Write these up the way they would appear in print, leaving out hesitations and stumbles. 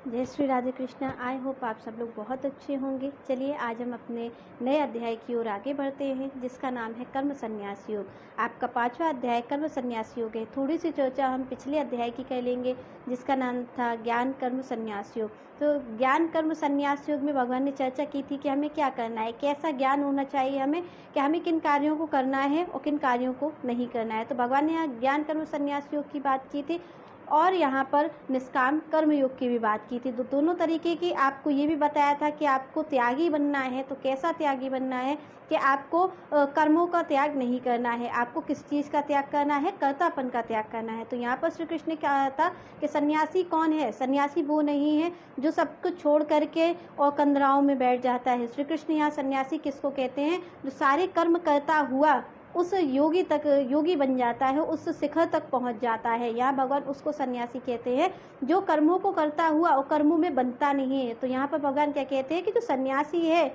जय Shri Radhe Krishna. I hope आप सब लोग बहुत अच्छे होंगे। चलिए आज हम अपने नए अध्याय की ओर आगे बढ़ते हैं, जिसका नाम है कर्म संन्यास योग। आपका 5वां अध्याय कर्म संन्यास योग है। थोड़ी सी चर्चा हम पिछले अध्याय की कर लेंगे, जिसका नाम था ज्ञान कर्म संन्यास योग। तो ज्ञान कर्म संन्यास योग में भगवान ने चर्चा की थी कि हमें क्या करना है, कैसा ज्ञान होना चाहिए हमें, कि हमें किन कार्यों को करना है और किन कार्यों को नहीं करना है। तो भगवान ने यहाँ ज्ञान कर्म संन्यास योग की बात की थी और यहाँ पर निष्काम कर्म योग की भी बात की थी। तो दोनों तरीके की आपको ये भी बताया था कि आपको त्यागी बनना है। तो कैसा त्यागी बनना है कि आपको कर्मों का त्याग नहीं करना है। आपको किस चीज़ का त्याग करना है? कर्तापन का त्याग करना है। तो यहाँ पर श्री कृष्ण ने कहा था कि सन्यासी कौन है? सन्यासी वो नहीं है जो सब कुछ छोड़ करके और कंदराओं में बैठ जाता है। श्री कृष्ण यहाँ सन्यासी किसको कहते हैं? जो सारे कर्म करता हुआ उस योगी बन जाता है, उस शिखर तक पहुंच जाता है। यहाँ भगवान उसको सन्यासी कहते हैं जो कर्मों को करता हुआ और कर्मों में बनता नहीं है। तो यहाँ पर भगवान क्या कहते हैं कि जो सन्यासी है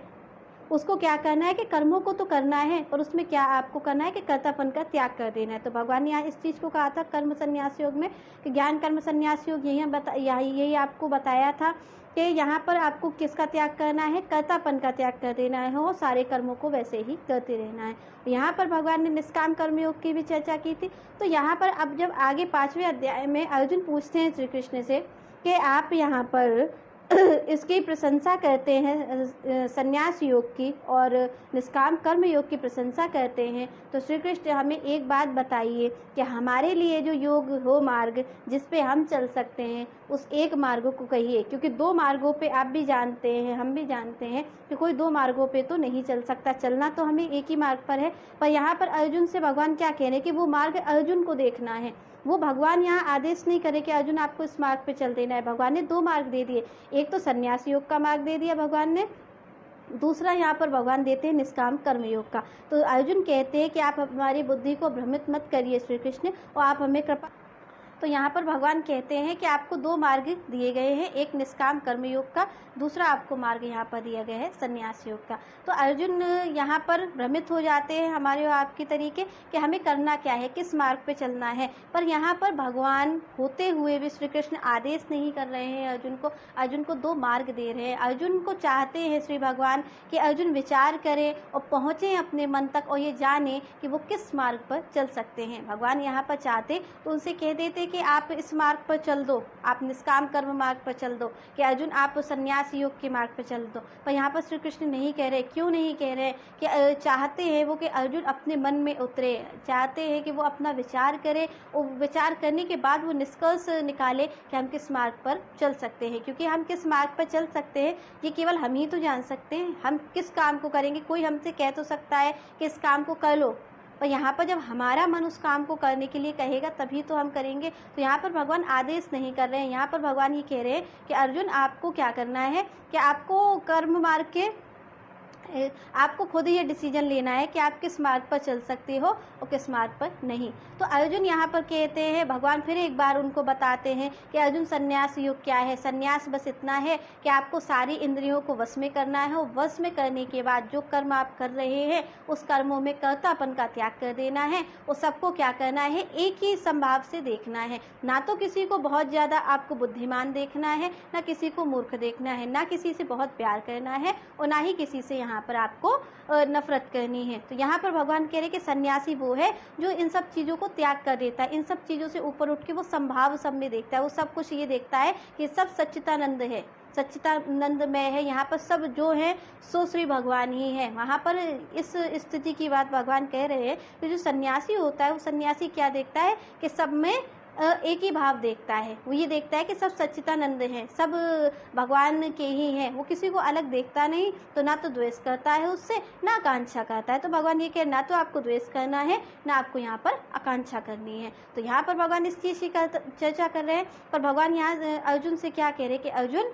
उसको क्या करना है कि कर्मों को तो करना है, पर उसमें क्या आपको करना है कि कर्तापन का त्याग कर देना है। तो भगवान ने यहाँ इस चीज़ को कहा था कर्म संन्यास योग में कि ज्ञान कर्म संन्यास योग यही आपको बताया था कि यहाँ पर आपको किसका त्याग करना है? कर्तापन का त्याग कर देना है और सारे कर्मों को वैसे ही करते रहना है। यहाँ पर भगवान ने निष्काम कर्म योग की भी चर्चा की थी। तो यहाँ पर अब जब आगे 5वें अध्याय में अर्जुन पूछते हैं श्री कृष्ण से कि आप यहाँ पर इसकी प्रशंसा करते हैं संन्यास योग की और निष्काम कर्म योग की प्रशंसा करते हैं, तो श्री कृष्ण हमें एक बात बताइए कि हमारे लिए जो योग हो मार्ग जिस पे हम चल सकते हैं उस एक मार्ग को कहिए। क्योंकि दो मार्गों पे आप भी जानते हैं, हम भी जानते हैं कि कोई दो मार्गों पे तो नहीं चल सकता। चलना तो हमें एक ही मार्ग पर है। पर यहाँ पर अर्जुन से भगवान क्या कह रहे हैं कि वो मार्ग अर्जुन को देखना है। वो भगवान यहाँ आदेश नहीं करे कि अर्जुन आपको इस मार्ग पे चल देना है। भगवान ने दो मार्ग दे दिए, एक तो संन्यास योग का मार्ग दे दिया भगवान ने, दूसरा यहाँ पर भगवान देते हैं निष्काम कर्म योग का। तो अर्जुन कहते हैं कि आप हमारी बुद्धि को भ्रमित मत करिए श्री कृष्ण, और आप हमें कृपा। तो यहाँ पर भगवान कहते हैं कि आपको दो मार्ग दिए गए हैं, एक निष्काम कर्म योग का, दूसरा आपको मार्ग यहाँ पर दिया गया है संन्यास योग का। तो अर्जुन यहाँ पर भ्रमित हो जाते हैं हमारे और आपके तरीके कि हमें करना क्या है, किस मार्ग पे चलना है। पर यहाँ पर भगवान होते हुए भी श्री कृष्ण आदेश नहीं कर रहे हैं अर्जुन को दो मार्ग दे रहे हैं। अर्जुन को चाहते हैं श्री भगवान कि अर्जुन विचार करे और पहुँचे अपने मन तक और ये जाने कि वो किस मार्ग पर चल सकते हैं। भगवान यहाँ पर चाहते तो उनसे कह देते कि आप इस मार्ग पर चल दो, आप निष्काम कर्म मार्ग पर चल दो, कि अर्जुन आप संन्यास योग के मार्ग पर चल दो। पर यहाँ पर श्री कृष्ण नहीं कह रहे। क्यों नहीं कह रहे? कि चाहते हैं वो कि अर्जुन अपने मन में उतरे, चाहते हैं कि वो अपना विचार करे और विचार करने के बाद वो निष्कर्ष निकाले कि हम किस मार्ग पर चल सकते हैं। क्योंकि हम किस मार्ग पर चल सकते हैं ये केवल हम ही तो जान सकते हैं। हम किस काम को करेंगे, कोई हमसे कह तो सकता है कि इस काम को कर लो, पर यहाँ पर जब हमारा मन उस काम को करने के लिए कहेगा तभी तो हम करेंगे। तो यहाँ पर भगवान आदेश नहीं कर रहे हैं। यहाँ पर भगवान ये कह रहे हैं कि अर्जुन आपको क्या करना है कि आपको कर्म मार्ग के आपको खुद ये डिसीजन लेना है कि आप किस मार्ग पर चल सकते हो और किस मार्ग पर नहीं। तो अर्जुन यहाँ पर कहते हैं, भगवान फिर एक बार उनको बताते हैं कि अर्जुन संन्यास योग क्या है। संन्यास बस इतना है कि आपको सारी इंद्रियों को वश में करना है और वश में करने के बाद जो कर्म आप कर रहे हैं उस कर्मों में कर्तापन का त्याग कर देना है और सबको क्या करना है, एक ही संभाव से देखना है। ना तो किसी को बहुत ज़्यादा आपको बुद्धिमान देखना है, ना किसी को मूर्ख देखना है, ना किसी से बहुत प्यार करना है और ना ही किसी से यहाँ पर आपको नफरत करनी है। तो यहाँ पर भगवान कह रहे कि सन्यासी वो है जो इन सब चीज़ों को त्याग कर देता है, इन सब चीज़ों से ऊपर उठ के वो संभाव सब में देखता है। वो सब कुछ ये देखता है कि सब सच्चिदानंद है, सच्चिदानंद में है। यहाँ पर सब जो है सो श्री भगवान ही है। वहाँ पर इस स्थिति की बात भगवान कह रहे हैं कि जो सन्यासी होता है वो सन्यासी क्या देखता है कि सब में एक ही भाव देखता है। वो ये देखता है कि सब सच्चिदानंद हैं, सब भगवान के ही हैं। वो किसी को अलग देखता नहीं, तो ना तो द्वेष करता है उससे, ना आकांक्षा करता है। तो भगवान ये कह ना तो आपको द्वेष करना है, ना आपको यहाँ पर आकांक्षा करनी है। तो यहाँ पर भगवान इस चीज़ की चर्चा कर रहे हैं। पर भगवान यहाँ अर्जुन से क्या कह रहे हैं कि अर्जुन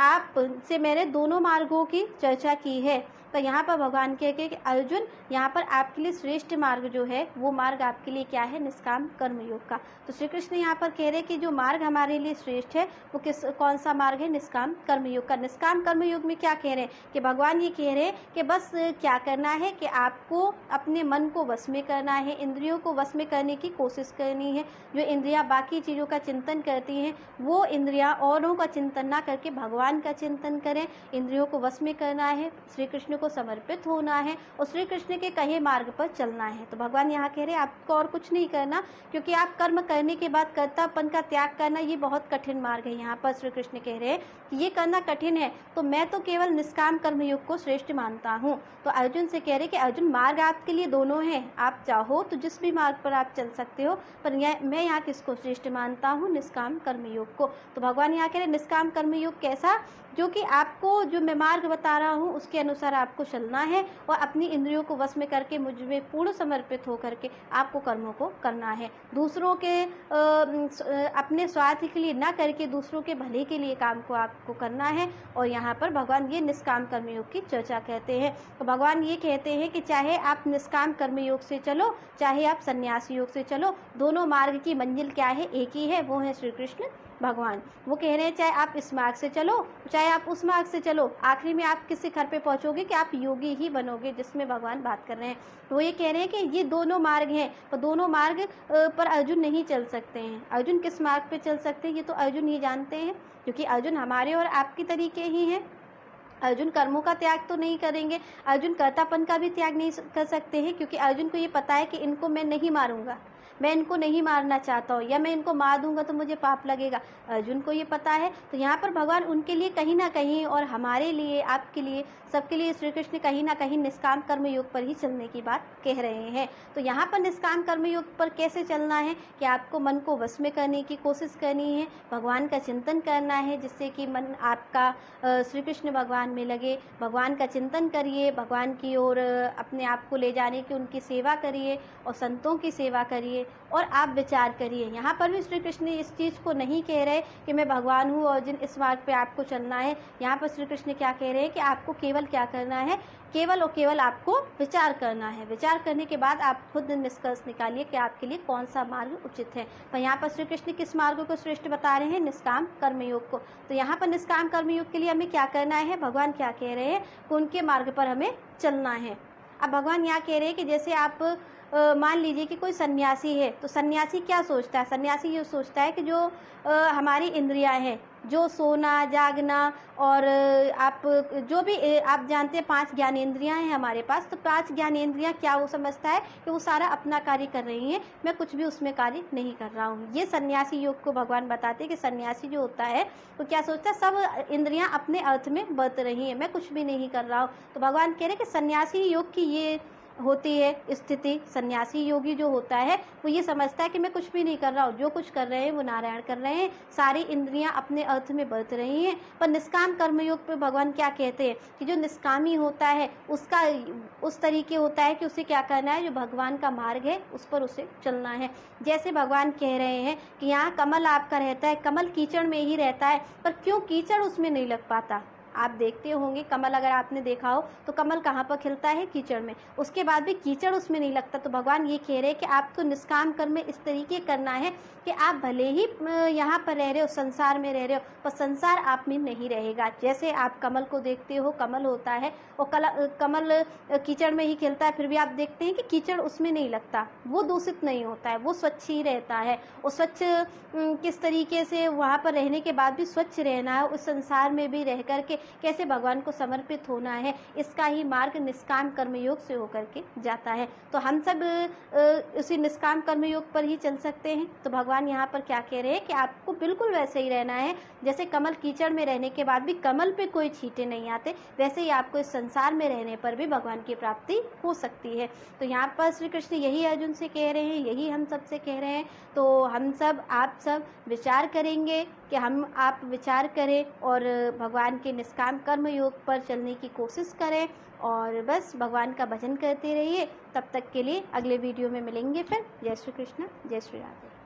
आप से मैंने दोनों मार्गों की चर्चा की है तो यहाँ पर भगवान कह के कि अर्जुन, यहाँ पर आपके लिए श्रेष्ठ मार्ग जो है वो मार्ग आपके लिए क्या है, निष्काम कर्मयोग का। तो श्री कृष्ण यहाँ पर कह रहे कि जो मार्ग हमारे लिए श्रेष्ठ है वो कौन सा मार्ग है, निष्काम कर्मयोग का। निष्काम कर्मयोग में क्या कह रहे हैं कि भगवान ये कह रहे हैं कि बस क्या करना है कि आपको अपने मन को वश में करना है, इंद्रियों को वश में करने की कोशिश करनी है। जो इंद्रियां बाकी चीज़ों का चिंतन करती हैं वो इंद्रियां औरों का चिंतन ना करके भगवान का चिंतन करें। इंद्रियों को वश में करना है, श्री कृष्ण को समर्पित होना है और श्री कृष्ण के कहे मार्ग पर चलना है। तो भगवान यहाँ कह रहे हैं आपको और कुछ नहीं करना, क्योंकि आप कर्म करने के बाद कर्तापन का त्याग करना ये बहुत कठिन मार्ग है। यहाँ पर श्री कृष्ण कह रहे हैं कि ये करना कठिन है, तो मैं तो केवल निष्काम कर्मयोग को श्रेष्ठ मानता हूँ। तो अर्जुन से कह रहे कि अर्जुन, मार्ग आपके लिए दोनों हैं, आप चाहो तो जिस भी मार्ग पर आप चल सकते हो, पर मैं यहाँ किसको श्रेष्ठ मानता हूँ, निष्काम कर्मयोग को। तो भगवान यहाँ कह रहे निष्काम कर्मयोग कैसा, जो कि आपको जो मैं मार्ग बता रहा हूँ उसके अनुसार आपको चलना है और अपनी इंद्रियों को वश में करके मुझ में पूर्ण समर्पित होकर के आपको कर्मों को करना है। दूसरों के अपने स्वार्थ के लिए ना करके दूसरों के भले के लिए काम को आपको करना है। और यहाँ पर भगवान ये निष्काम कर्मयोग की चर्चा कहते हैं। तो भगवान ये कहते हैं कि चाहे आप निष्काम कर्मयोग से चलो, चाहे आप संन्यास योग से चलो, दोनों मार्ग की मंजिल क्या है, एक ही है, वो है श्री कृष्ण भगवान। वो कह रहे हैं चाहे आप इस मार्ग से चलो, चाहे आप उस मार्ग से चलो, आखिरी में आप किस शिखर पे पहुंचोगे कि आप योगी ही बनोगे, जिसमें भगवान बात कर रहे हैं। तो ये कह रहे हैं कि ये दोनों मार्ग हैं, और दोनों मार्ग पर अर्जुन नहीं चल सकते हैं। अर्जुन किस मार्ग पे चल सकते हैं ये तो अर्जुन ही जानते हैं, क्योंकि अर्जुन हमारे और आपकी तरीके ही हैं। अर्जुन कर्मों का त्याग तो नहीं करेंगे, अर्जुन कर्तापन का भी त्याग नहीं कर सकते हैं, क्योंकि अर्जुन को ये पता है कि इनको मैं नहीं मारूंगा, मैं इनको नहीं मारना चाहता हूँ, या मैं इनको मार दूंगा तो मुझे पाप लगेगा, अर्जुन को ये पता है। तो यहाँ पर भगवान उनके लिए कहीं ना कहीं और हमारे लिए, आपके लिए, सबके लिए श्री कृष्ण कहीं ना कहीं निष्काम कर्म योग पर ही चलने की बात कह रहे हैं। तो यहाँ पर निष्काम कर्म योग पर कैसे चलना है कि आपको मन को वश में करने की कोशिश करनी है, भगवान का चिंतन करना है, जिससे कि मन आपका श्री कृष्ण भगवान में लगे। भगवान का चिंतन करिए, भगवान की ओर अपने आप को ले जाने की उनकी सेवा करिए और संतों की सेवा करिए और आप विचार करिए। यहाँ पर भी श्री कृष्ण इस चीज़ को नहीं कह रहे कि मैं भगवान हूँ और जिन इस मार्ग पे आपको चलना है। यहाँ पर श्री कृष्ण क्या कह रहे हैं कि आपको केवल क्या करना है, केवल और केवल आपको विचार करना है। विचार करने के बाद आप खुद निष्कर्ष निकालिए कि आपके लिए कौन सा मार्ग उचित है। तो यहाँ पर श्री कृष्ण किस मार्ग को श्रेष्ठ बता रहे हैं, निष्काम कर्मयोग को। तो यहाँ पर निष्काम कर्मयोग के लिए हमें क्या करना है, भगवान क्या कह रहे हैं कि उनके मार्ग पर हमें चलना है। अब भगवान यहाँ कह रहे हैं कि जैसे आप मान लीजिए कि कोई सन्यासी है, तो सन्यासी क्या सोचता है, सन्यासी ये सोचता है कि जो हमारी इंद्रियां हैं, जो सोना जागना और आप जो भी आप जानते हैं 5 ज्ञानेंद्रियां हैं हमारे पास, तो 5 ज्ञानेंद्रियां क्या वो समझता है कि वो सारा अपना कार्य कर रही हैं, मैं कुछ भी उसमें कार्य नहीं कर रहा हूँ। ये सन्यासी योग को भगवान बताते हैं कि सन्यासी जो होता है वो क्या सोचता है, सब इंद्रियां अपने अर्थ में बरत रही हैं, मैं कुछ भी नहीं कर रहा हूँ। तो भगवान कह रहे हैं कि सन्यासी योग की ये होती है स्थिति। सन्यासी योगी जो होता है वो ये समझता है कि मैं कुछ भी नहीं कर रहा हूँ, जो कुछ कर रहे हैं वो नारायण कर रहे हैं, सारी इंद्रियां अपने अर्थ में बरत रही हैं। पर निष्काम कर्मयोग पे भगवान क्या कहते हैं कि जो निष्कामी होता है उसका उस तरीके होता है कि उसे क्या करना है, जो भगवान का मार्ग है उस पर उसे चलना है। जैसे भगवान कह रहे हैं कि यहाँ कमल आपका रहता है, कमल कीचड़ में ही रहता है, पर क्यों कीचड़ उसमें नहीं लग पाता। आप देखते होंगे कमल, अगर आपने देखा हो तो कमल कहाँ पर खिलता है, कीचड़ में, उसके बाद भी कीचड़ उसमें नहीं लगता। तो भगवान ये कह रहे हैं कि आपको निष्काम कर्म इस तरीके करना है कि आप भले ही यहाँ पर रह रहे हो, संसार में रह रहे हो, पर संसार आप में नहीं रहेगा। जैसे आप कमल को देखते हो, कमल होता है और कमल कीचड़ में ही खिलता है, फिर भी आप देखते हैं कि कीचड़ उसमें नहीं लगता, वो दूषित नहीं होता है, वो स्वच्छ ही रहता है। और स्वच्छ किस तरीके से वहाँ पर रहने के बाद भी स्वच्छ रहना है, उस संसार में भी रह करके कैसे भगवान को समर्पित होना है, इसका ही मार्ग निष्काम कर्मयोग से होकर के जाता है। तो हम सब उसी निष्काम कर्मयोग पर ही चल सकते हैं। तो भगवान यहाँ पर क्या कह रहे हैं कि आपको बिल्कुल वैसे ही रहना है, जैसे कमल कीचड़ में रहने के बाद भी कमल पे कोई छींटे नहीं आते, वैसे ही आपको इस संसार में रहने पर भी भगवान की प्राप्ति हो सकती है। तो यहाँ पर श्री कृष्ण यही अर्जुन से कह रहे हैं, यही हम सब से कह रहे हैं। तो हम सब, आप सब विचार करेंगे कि आप विचार करें और भगवान के निष्काम कर्म योग पर चलने की कोशिश करें, और बस भगवान का भजन करते रहिए। तब तक के लिए अगले वीडियो में मिलेंगे फिर। जय श्री कृष्ण, जय श्री राधे।